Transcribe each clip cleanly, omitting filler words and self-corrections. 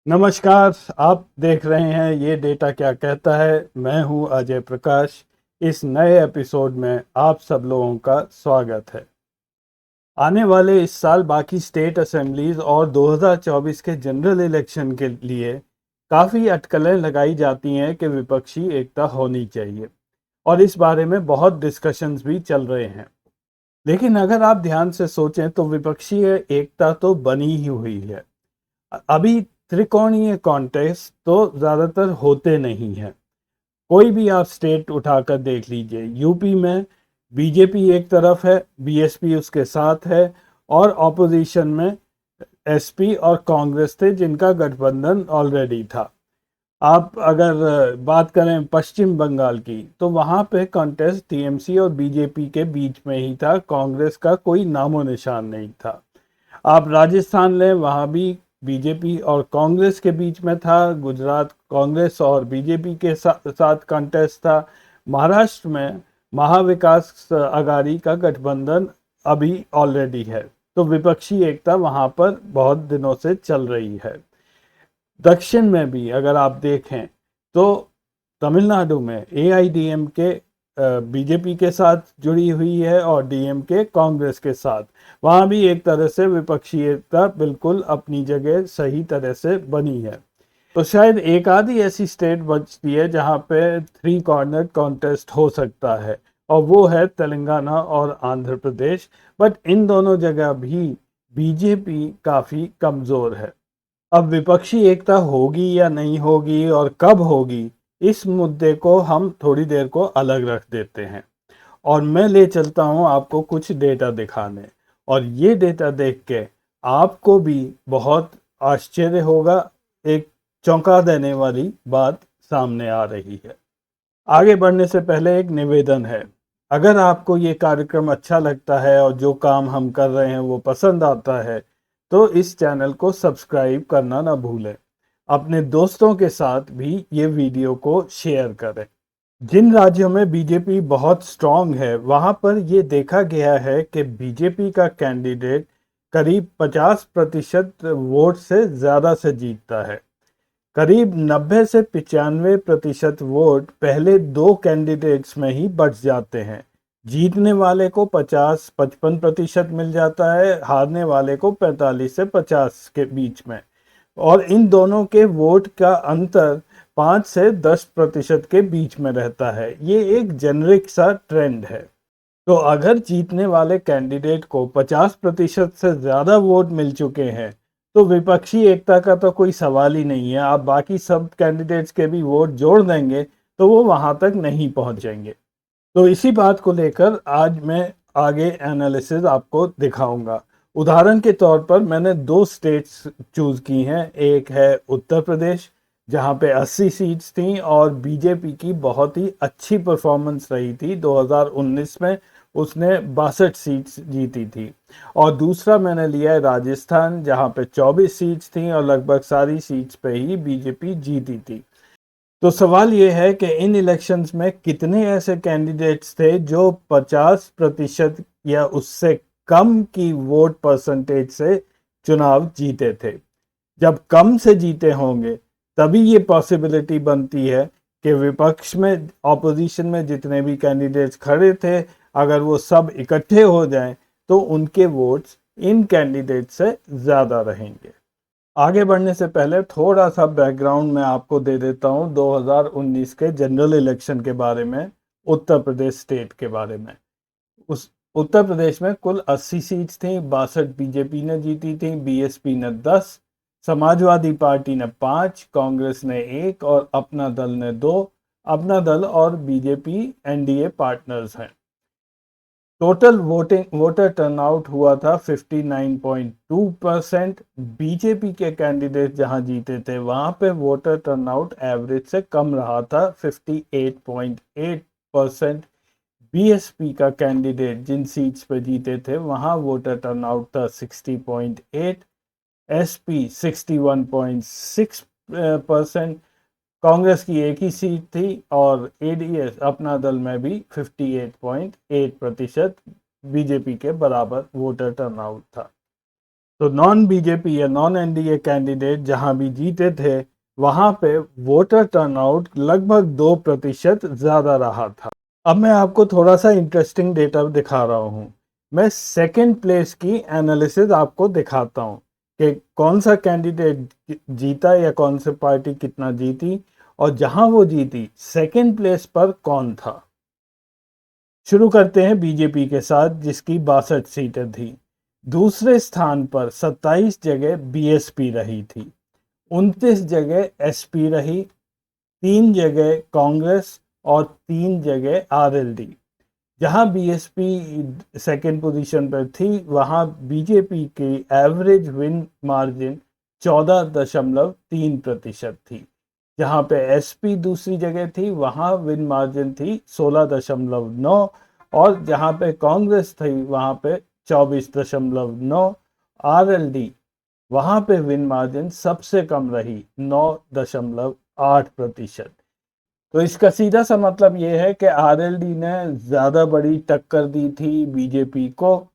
नमस्कार। आप देख रहे हैं ये डेटा क्या कहता है। मैं हूं अजय प्रकाश। इस नए एपिसोड में आप सब लोगों का स्वागत है। आने वाले इस साल बाकी स्टेट असेंबलीज और 2024 के जनरल इलेक्शन के लिए काफ़ी अटकलें लगाई जाती हैं कि विपक्षी एकता होनी चाहिए, और इस बारे में बहुत डिस्कशंस भी चल रहे हैं। लेकिन अगर आप ध्यान से सोचें तो विपक्षी एकता तो बनी ही हुई है। अभी त्रिकोणीय कॉन्टेस्ट तो ज़्यादातर होते नहीं हैं। कोई भी आप स्टेट उठाकर देख लीजिए, यूपी में बीजेपी एक तरफ है, बीएसपी उसके साथ है, और ऑपोजिशन में एसपी और कांग्रेस थे जिनका गठबंधन ऑलरेडी था। आप अगर बात करें पश्चिम बंगाल की, तो वहाँ पे कॉन्टेस्ट टीएमसी और बीजेपी के बीच में ही था, कांग्रेस का कोई नामो निशान नहीं था। आप राजस्थान लें, वहाँ भी बीजेपी और कांग्रेस के बीच में था। गुजरात कांग्रेस और बीजेपी के साथ कॉन्टेस्ट था। महाराष्ट्र में महाविकास अघाड़ी का गठबंधन अभी ऑलरेडी है। तो विपक्षी एकता वहाँ पर बहुत दिनों से चल रही है। दक्षिण में भी अगर आप देखें तो तमिलनाडु में एआईडीएमके बीजेपी के साथ जुड़ी हुई है और डीएमके कांग्रेस के साथ। वहाँ भी एक तरह से विपक्षीयता बिल्कुल अपनी जगह सही तरह से बनी है। तो शायद एक आधी ऐसी स्टेट बचती है जहाँ पे थ्री कॉर्नर कॉन्टेस्ट हो सकता है, और वो है तेलंगाना और आंध्र प्रदेश। बट इन दोनों जगह भी बीजेपी काफ़ी कमज़ोर है। अब विपक्षी एकता होगी या नहीं होगी और कब होगी, इस मुद्दे को हम थोड़ी देर को अलग रख देते हैं, और मैं ले चलता हूं आपको कुछ डेटा दिखाने। और ये डेटा देख के आपको भी बहुत आश्चर्य होगा। एक चौंका देने वाली बात सामने आ रही है। आगे बढ़ने से पहले एक निवेदन है। अगर आपको ये कार्यक्रम अच्छा लगता है और जो काम हम कर रहे हैं वो पसंद आता है, तो इस चैनल को सब्सक्राइब करना ना भूलें। अपने दोस्तों के साथ भी ये वीडियो को शेयर करें। जिन राज्यों में बीजेपी बहुत स्ट्रांग है, वहां पर ये देखा गया है कि बीजेपी का कैंडिडेट करीब 50% वोट से ज़्यादा से जीतता है। करीब 90 से 95% वोट पहले दो कैंडिडेट्स में ही बट जाते हैं। जीतने वाले को 50-55% मिल जाता है, हारने वाले को 45 से 50 के बीच में। और इन दोनों के वोट का अंतर 5 से 10% के बीच में रहता है। ये एक जेनरिक सा ट्रेंड है। तो अगर जीतने वाले कैंडिडेट को 50% से ज़्यादा वोट मिल चुके हैं, तो विपक्षी एकता का तो कोई सवाल ही नहीं है। आप बाकी सब कैंडिडेट्स के भी वोट जोड़ देंगे तो वो वहां तक नहीं पहुंचेंगे। तो इसी बात को लेकर आज मैं आगे एनालिसिस आपको दिखाऊंगा। उदाहरण के तौर पर मैंने दो स्टेट्स चूज की हैं। एक है उत्तर प्रदेश, जहां पे 80 सीट्स थी और बीजेपी की बहुत ही अच्छी परफॉर्मेंस रही थी। 2019 में उसने 62 सीट्स जीती थी। और दूसरा मैंने लिया है राजस्थान, जहां पे 24 सीट्स थी और लगभग सारी सीट्स पे ही बीजेपी जीती थी। तो सवाल ये है कि इन इलेक्शंस में कितने ऐसे कैंडिडेट्स थे जो 50% या उससे कम की वोट परसेंटेज से चुनाव जीते थे। जब कम से जीते होंगे तभी ये पॉसिबिलिटी बनती है कि विपक्ष में, ऑपोजिशन में जितने भी कैंडिडेट्स खड़े थे, अगर वो सब इकट्ठे हो जाएं तो उनके वोट्स इन कैंडिडेट से ज़्यादा रहेंगे। आगे बढ़ने से पहले थोड़ा सा बैकग्राउंड मैं आपको दे देता हूं 2019 के जनरल इलेक्शन के बारे में, उत्तर प्रदेश स्टेट के बारे में। उस उत्तर प्रदेश में कुल 80 सीट्स थी। 62 बीजेपी ने जीती थी, बीएसपी ने 10, समाजवादी पार्टी ने 5, कांग्रेस ने 1 और अपना दल ने 2। अपना दल और बीजेपी एनडीए पार्टनर्स हैं। टोटल वोटर टर्नआउट हुआ था 59.2%। बीजेपी के कैंडिडेट जहां जीते थे वहां पे वोटर टर्नआउट एवरेज से कम रहा था, 58.8%। बीएसपी का कैंडिडेट जिन सीट्स पे जीते थे वहां वोटर टर्नआउट था 60.8, एसपी 61.6%। कांग्रेस की एक ही सीट थी और एडीएस अपना दल में भी 58.8% बीजेपी के बराबर वोटर टर्नआउट था। तो नॉन बीजेपी या नॉन एनडीए कैंडिडेट जहां भी जीते थे, वहां पे वोटर टर्नआउट लगभग 2% ज्यादा रहा था। अब मैं आपको थोड़ा सा इंटरेस्टिंग डेटा दिखा रहा हूं। मैं सेकंड प्लेस की एनालिसिस आपको दिखाता हूं कि कौन सा कैंडिडेट जीता या कौन सी पार्टी कितना जीती, और जहां वो जीती सेकंड प्लेस पर कौन था। शुरू करते हैं बीजेपी के साथ, जिसकी 62 सीटें थी। दूसरे स्थान पर 27 जगह बीएसपी रही थी, 29 जगह एसपी रही, 3 जगह कांग्रेस और 3 जगह आरएलडी। जहां बीएसपी सेकंड पोजीशन पर थी, वहां बीजेपी की एवरेज विन मार्जिन 14.3% थी। जहां पे एसपी दूसरी जगह थी, वहां विन मार्जिन थी 16.9, और जहां पे कांग्रेस थी वहां पे 24.9। आरएलडी वहां पे विन मार्जिन सबसे कम रही 9.8%। तो इसका सीधा सा मतलब ये है कि आरएलडी ने ज्यादा बड़ी टक्कर दी थी बीजेपी को।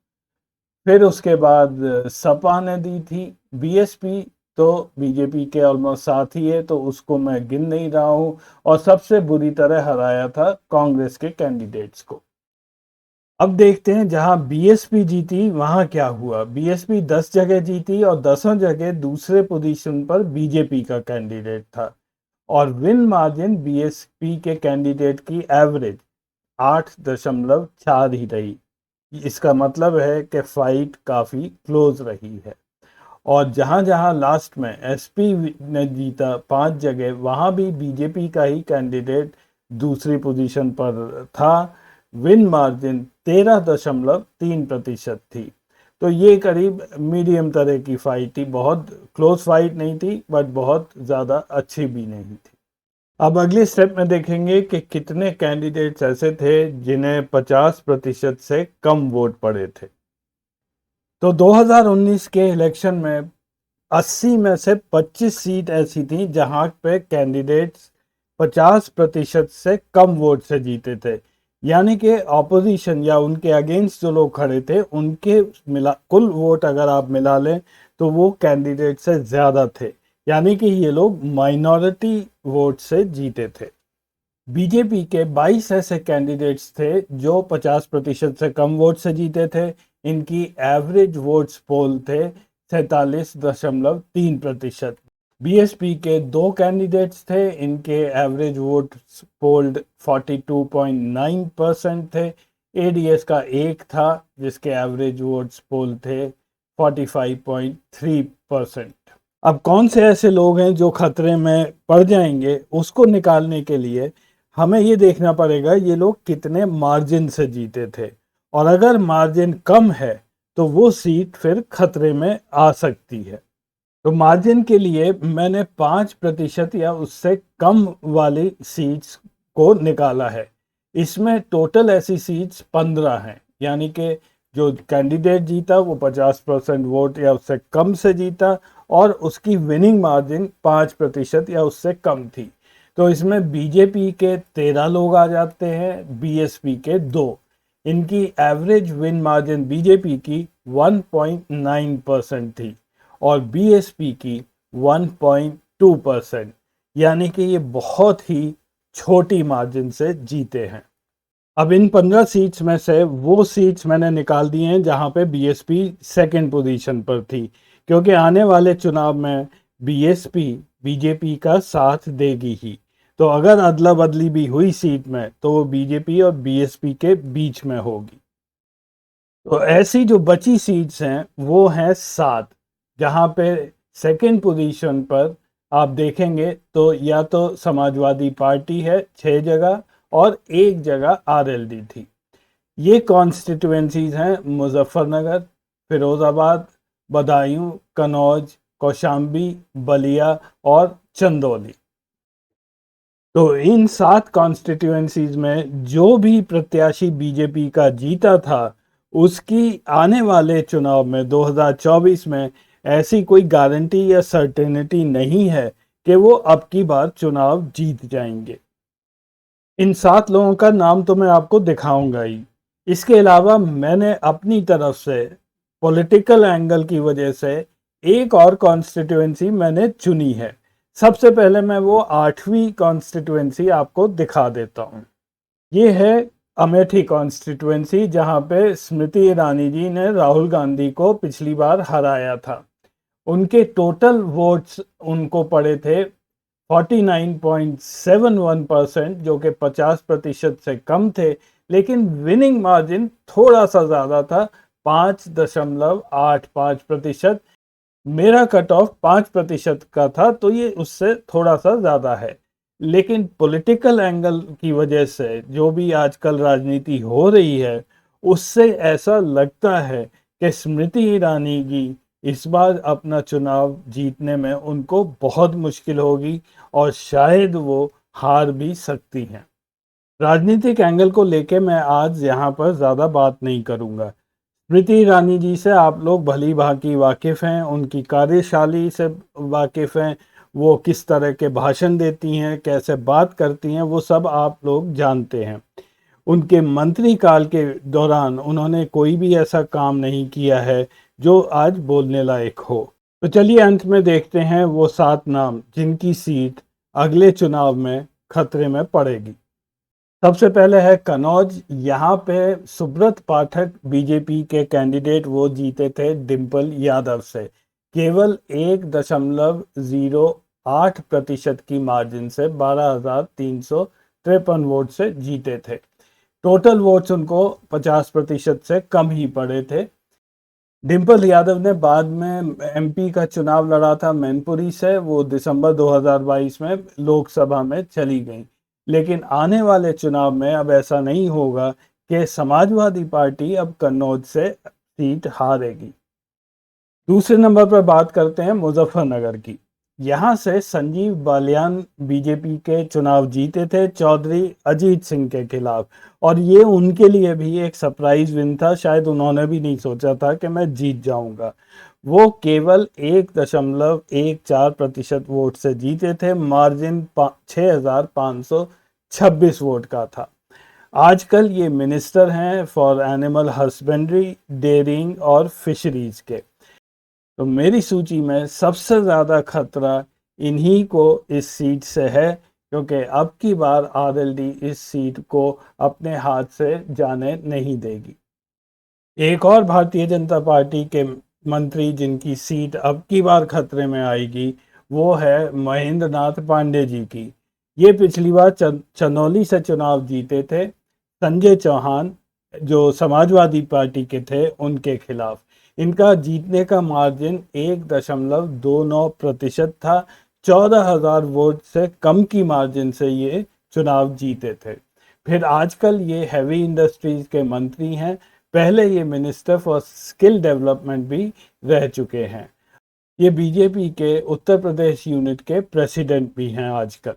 फिर उसके बाद सपा ने दी थी। बीएसपी तो बीजेपी के ऑलमोस्ट साथ ही है, तो उसको मैं गिन नहीं रहा हूं। और सबसे बुरी तरह हराया था कांग्रेस के कैंडिडेट्स को। अब देखते हैं जहां बीएसपी जीती वहां क्या हुआ। बीएसपी 10 जगह जीती और 10 जगह दूसरे पोजीशन पर बीजेपी का कैंडिडेट था। और विन मार्जिन बीएसपी के कैंडिडेट की एवरेज 8.4 ही रही। इसका मतलब है कि फाइट काफी क्लोज रही है। और जहां जहां लास्ट में एसपी ने जीता 5 जगह, वहां भी बीजेपी का ही कैंडिडेट दूसरी पोजीशन पर था। विन मार्जिन 13.3% थी। तो ये करीब मीडियम तरह की फाइट थी, बहुत क्लोज फाइट नहीं थी, बट बहुत ज़्यादा अच्छी भी नहीं थी। अब अगले स्टेप में देखेंगे कि कितने कैंडिडेट्स ऐसे थे जिन्हें 50% से कम वोट पड़े थे। तो 2019 के इलेक्शन में 80 में से 25 सीट ऐसी थी जहां पे कैंडिडेट्स 50% से कम वोट से जीते थे। यानी कि ऑपोजिशन या उनके अगेंस्ट जो लोग खड़े थे, उनके मिला कुल वोट अगर आप मिला लें तो वो कैंडिडेट से ज़्यादा थे। यानी कि ये लोग माइनॉरिटी वोट से जीते थे। बीजेपी के 22 ऐसे कैंडिडेट्स थे जो 50% से कम वोट से जीते थे। इनकी एवरेज वोट्स पोल थे 47.3%। बीएसपी के 2 कैंडिडेट्स थे, इनके एवरेज वोट पोल्ड 42.9% थे। एडीएस का एक था जिसके एवरेज वोट्स पोल थे 45.3%। अब कौन से ऐसे लोग हैं जो खतरे में पड़ जाएंगे, उसको निकालने के लिए हमें ये देखना पड़ेगा ये लोग कितने मार्जिन से जीते थे। और अगर मार्जिन कम है तो वो सीट फिर खतरे में आ सकती है। तो मार्जिन के लिए मैंने 5% या उससे कम वाली सीट्स को निकाला है। इसमें टोटल ऐसी सीट्स 15 हैं, यानी कि जो कैंडिडेट जीता वो 50% वोट या उससे कम से जीता, और उसकी विनिंग मार्जिन 5% या उससे कम थी। तो इसमें बीजेपी के 13 लोग आ जाते हैं, बीएसपी के 2। इनकी एवरेज विन मार्जिन बीजेपी की 1.9% थी और बीएसपी की 1.2%। यानी कि ये बहुत ही छोटी मार्जिन से जीते हैं। अब इन 15 सीट्स में से वो सीट्स मैंने निकाल दी हैं जहां पे बीएसपी सेकंड पोजीशन पर थी, क्योंकि आने वाले चुनाव में बीएसपी बीजेपी का साथ देगी ही। तो अगर अदला बदली भी हुई सीट में तो वो बीजेपी और बीएसपी के बीच में होगी। तो ऐसी जो बची सीट्स हैं वो हैं 7, जहां पे सेकंड पोजीशन पर आप देखेंगे तो या तो समाजवादी पार्टी है 6 जगह और 1 जगह आरएलडी थी। ये कॉन्स्टिट्यूएंसीज हैं मुजफ्फरनगर, फिरोजाबाद, बदायूं, कन्नौज, कौशाम्बी, बलिया और चंदौली। तो इन 7 कॉन्स्टिट्यूएंसीज में जो भी प्रत्याशी बीजेपी का जीता था, उसकी आने वाले चुनाव में 2024 में ऐसी कोई गारंटी या सर्टेनिटी नहीं है कि वो अब की बार चुनाव जीत जाएंगे। इन 7 लोगों का नाम तो मैं आपको दिखाऊंगा ही। इसके अलावा मैंने अपनी तरफ से पॉलिटिकल एंगल की वजह से एक और कॉन्स्टिट्यूएंसी मैंने चुनी है। सबसे पहले मैं वो 8वीं कॉन्स्टिट्यूएंसी आपको दिखा देता हूँ। ये है अमेठी कॉन्स्टिट्यूएंसी, जहाँ पे स्मृति ईरानी जी ने राहुल गांधी को पिछली बार हराया था। उनके टोटल वोट्स उनको पड़े थे 49.71%, जो कि 50% से कम थे, लेकिन विनिंग मार्जिन थोड़ा सा ज़्यादा था, 5.85%। मेरा कट ऑफ 5% का था, तो ये उससे थोड़ा सा ज़्यादा है। लेकिन पॉलिटिकल एंगल की वजह से जो भी आजकल राजनीति हो रही है, उससे ऐसा लगता है कि स्मृति ईरानी जी इस बार अपना चुनाव जीतने में उनको बहुत मुश्किल होगी और शायद वो हार भी सकती हैं। राजनीतिक एंगल को लेके मैं आज यहाँ पर ज़्यादा बात नहीं करूँगा। स्मृति ईरानी जी से आप लोग भली भांति वाकिफ़ हैं, उनकी कार्यशैली से वाकिफ़ हैं, वो किस तरह के भाषण देती हैं, कैसे बात करती हैं, वो सब आप लोग जानते हैं। उनके मंत्री काल के दौरान उन्होंने कोई भी ऐसा काम नहीं किया है जो आज बोलने लायक हो। तो चलिए अंत में देखते हैं वो 7 नाम जिनकी सीट अगले चुनाव में खतरे में पड़ेगी। सबसे पहले है कन्नौज। यहाँ पे सुब्रत पाठक बीजेपी के कैंडिडेट वो जीते थे डिम्पल यादव से, केवल 1.08% की मार्जिन से 12,353 वोट से जीते थे। टोटल वोट्स उनको 50% से कम ही पड़े थे। डिम्पल यादव ने बाद में एमपी का चुनाव लड़ा था मैनपुरी से, वो दिसंबर 2022 में लोकसभा में चली गई। लेकिन आने वाले चुनाव में अब ऐसा नहीं होगा कि समाजवादी पार्टी अब कन्नौज से सीट हारेगी। दूसरे नंबर पर बात करते हैं मुजफ्फरनगर की। यहाँ से संजीव बालियान बीजेपी के चुनाव जीते थे चौधरी अजीत सिंह के खिलाफ, और ये उनके लिए भी एक सरप्राइज विन था। शायद उन्होंने भी नहीं सोचा था कि मैं जीत जाऊंगा। वो केवल 1.14% वोट से जीते थे, मार्जिन 6,526 वोट का था। आजकल ये मिनिस्टर हैं फॉर एनिमल हस्बेंड्री, डेयरिंग और फिशरीज के। तो मेरी सूची में सबसे ज़्यादा खतरा इन्हीं को इस सीट से है, क्योंकि अब की बार आरएलडी इस सीट को अपने हाथ से जाने नहीं देगी। एक और भारतीय जनता पार्टी के मंत्री जिनकी सीट अब की बार खतरे में आएगी, वो है महेंद्र नाथ पांडे जी की। ये पिछली बार चंदौली से चुनाव जीते थे संजय चौहान, जो समाजवादी पार्टी के थे, उनके खिलाफ। इनका जीतने का मार्जिन 1.29% था। 14,000 वोट से कम की मार्जिन से ये चुनाव जीते थे। फिर आजकल ये हैवी इंडस्ट्रीज के मंत्री हैं। पहले ये मिनिस्टर फॉर स्किल डेवलपमेंट भी रह चुके हैं। ये बीजेपी के उत्तर प्रदेश यूनिट के प्रेसिडेंट भी हैं आजकल।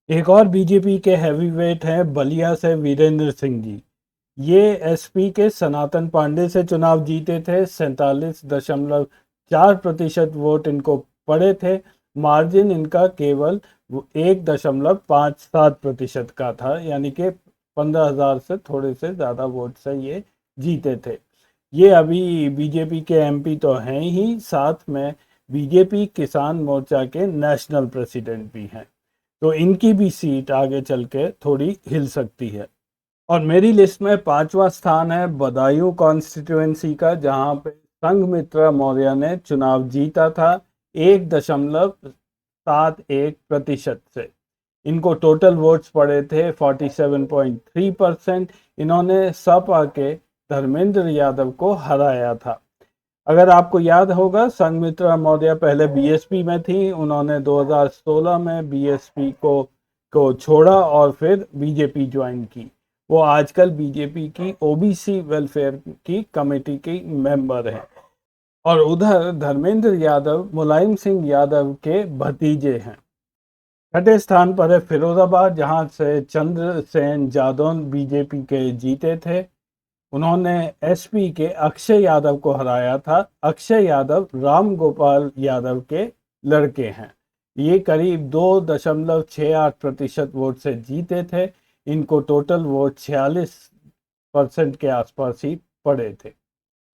एक और बीजेपी के हैवीवेट हैं बलिया से वीरेंद्र सिंह जी। ये एसपी के सनातन पांडे से चुनाव जीते थे। 47.4% वोट इनको पड़े थे। मार्जिन इनका केवल 1.57% का था, यानी कि 15,000 से थोड़े से ज़्यादा वोट से ये जीते थे। ये अभी बीजेपी के एमपी तो हैं ही, साथ में बीजेपी किसान मोर्चा के नेशनल प्रेसिडेंट भी हैं। तो इनकी भी सीट आगे चल के थोड़ी हिल सकती है। और मेरी लिस्ट में 5वां स्थान है बदायूं कॉन्स्टिट्यूएंसी का, जहां पे संघमित्रा मौर्य ने चुनाव जीता था 1.71% से। इनको टोटल वोट्स पड़े थे 47.3%। इन्होंने सपा के धर्मेंद्र यादव को हराया था। अगर आपको याद होगा, संघमित्रा मौर्य पहले बीएसपी में थी। उन्होंने 2016 में बीएसपी को छोड़ा और फिर बीजेपी ज्वाइन की। वो आजकल बीजेपी की ओबीसी वेलफेयर की कमेटी की मेंबर हैं। और उधर धर्मेंद्र यादव मुलायम सिंह यादव के भतीजे हैं। छठे स्थान पर है फिरोजाबाद, जहां से चंद्रसेन जादौन बीजेपी के जीते थे। उन्होंने एसपी के अक्षय यादव को हराया था। अक्षय यादव राम गोपाल यादव के लड़के हैं। ये करीब 2.68% वोट से जीते थे। इनको टोटल वोट 46% के आसपास ही पड़े थे।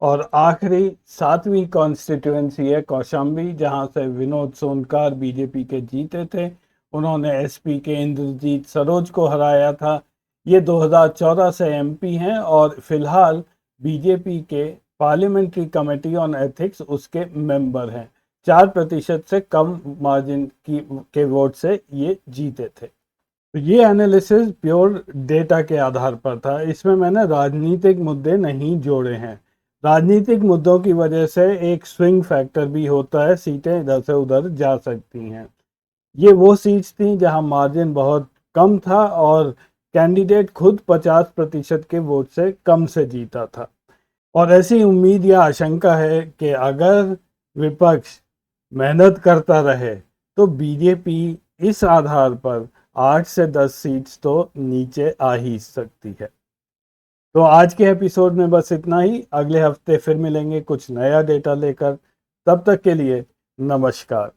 और आखिरी 7वीं कॉन्स्टिट्यूएंसी है कौशाम्बी, जहां से विनोद सोनकर बीजेपी के जीते थे। उन्होंने एसपी के इंद्रजीत सरोज को हराया था। ये 2014 से एमपी हैं और फिलहाल बीजेपी के पार्लियामेंट्री कमेटी ऑन एथिक्स उसके मेंबर हैं। 4% से कम मार्जिन के वोट से ये जीते थे। तो ये एनालिसिस प्योर डेटा के आधार पर था। इसमें मैंने राजनीतिक मुद्दे नहीं जोड़े हैं। राजनीतिक मुद्दों की वजह से एक स्विंग फैक्टर भी होता है, सीटें इधर से उधर जा सकती हैं। ये वो सीट्स थी जहां मार्जिन बहुत कम था और कैंडिडेट खुद 50% के वोट से कम से जीता था। और ऐसी उम्मीद या आशंका है कि अगर विपक्ष मेहनत करता रहे तो बीजेपी इस आधार पर 8 से 10 सीट्स तो नीचे आ ही सकती है। तो आज के एपिसोड में बस इतना ही। अगले हफ्ते फिर मिलेंगे कुछ नया डेटा लेकर। तब तक के लिए नमस्कार।